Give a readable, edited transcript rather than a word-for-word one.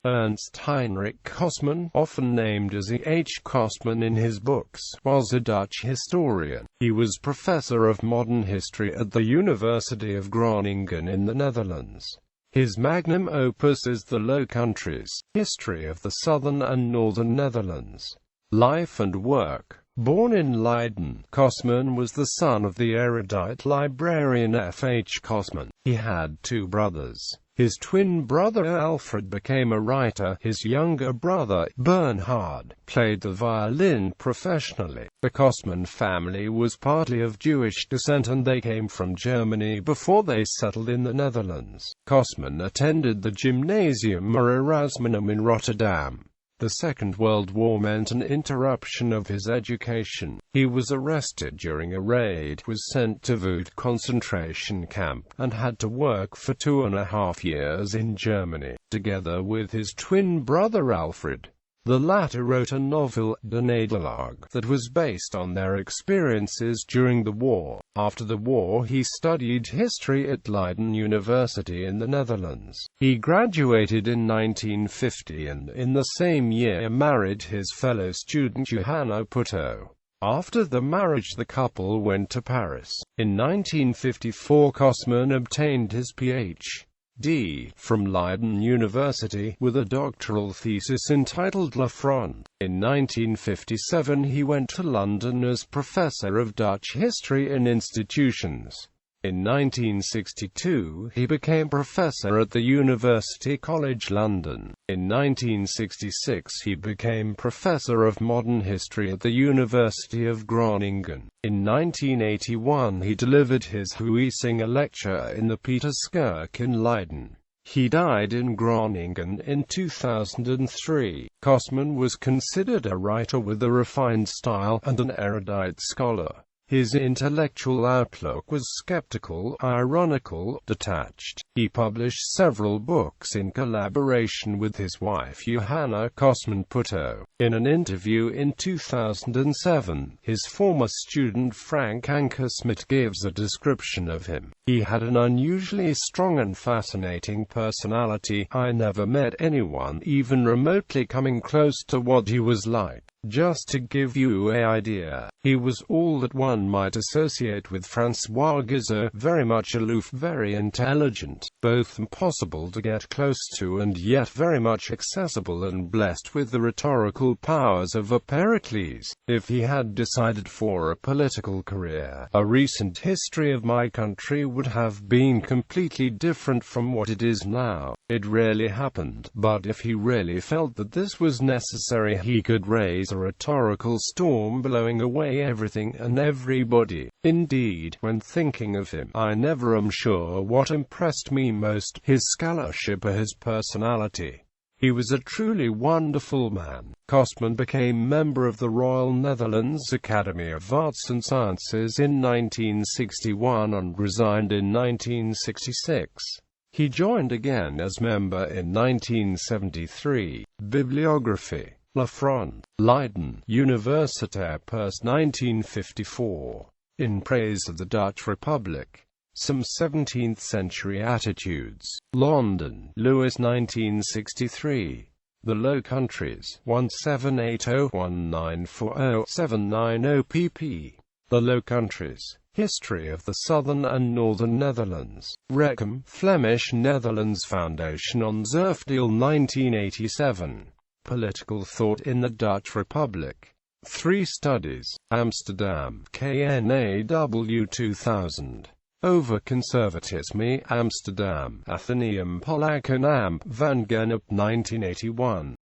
Ernst Heinrich Kossmann, often named as E.H.Kossmann in his books, was a Dutch historian. He was professor of modern history at the University of Groningen in the Netherlands. His magnum opus is The Low Countries, History of the Southern and Northern Netherlands. Life and work. Born in Leiden, Kossmann was the son of the erudite librarian F.H.Kossmann. He had two brothers. His twin brother Alfred became a writer. His younger brother, Bernhard, played the violin professionally. The Kossmann family was partly of Jewish descent and they came from Germany before they settled in the Netherlands. Kossmann attended the Gymnasium Erasminum in Rotterdam. The Second World War meant an interruption of his education. He was arrested during a raid, was sent to Woud concentration camp, and had to work for 2.5 years in Germany, together with his twin brother Alfred. The latter wrote a novel, De Nederlaag, that was based on their experiences during the war. After the war he studied history at Leiden University in the Netherlands. He graduated in 1950 and, in the same year, married his fellow student Johanna Putto. After the marriage the couple went to Paris. In 1954 Kossmann obtained his Ph.D. from Leiden University, with a doctoral thesis entitled La Fronde. In 1957 he went to London as Professor of Dutch History and Institutions. In 1962 he became professor at the University College London. In 1966 he became Professor of Modern History at the University of Groningen. In 1981 he delivered his Huizinga lecture in the Pieterskerk in Leiden. He died in Groningen in 2003. Kossmann was considered a writer with a refined style, and an erudite scholar. His intellectual outlook was skeptical, ironical, detached. He published several books in collaboration with his wife Johanna Kossmann Putto. In an interview in 2007, his former student Frank Ankersmit gives a description of him. He had an unusually strong and fascinating personality. I never met anyone even remotely coming close to what he was like. Just to give you an idea, he was all that one might associate with François Guizot, very much aloof, very intelligent, both impossible to get close to and yet very much accessible, and blessed with the rhetorical powers of a Pericles. If he had decided for a political career, a recent history of my country would have been completely different from what it is now. It rarely happened, but if he really felt that this was necessary, he could raise a rhetorical storm blowing away everything and everybody. Indeed, when thinking of him, I never am sure what impressed me most, his scholarship or his personality. He was a truly wonderful man. Kossmann became member of the Royal Netherlands Academy of Arts and Sciences in 1961 and resigned in 1966. He joined again as member in 1973. Bibliography. La Fronde, Leiden, Universitair Pers 1954. In Praise of the Dutch Republic. Some 17th-century Attitudes. London, Lewis 1963. The Low Countries, 1780-1940-790 pp. The Low Countries, History of the Southern and Northern Netherlands. Rechem, Flemish Netherlands Foundation on Zerfdeel 1987. Political Thought in the Dutch Republic. 3 Studies. Amsterdam, KNAW 2000. Over Conservatisme, Amsterdam, Atheneum Polakanam, van Gennep 1981.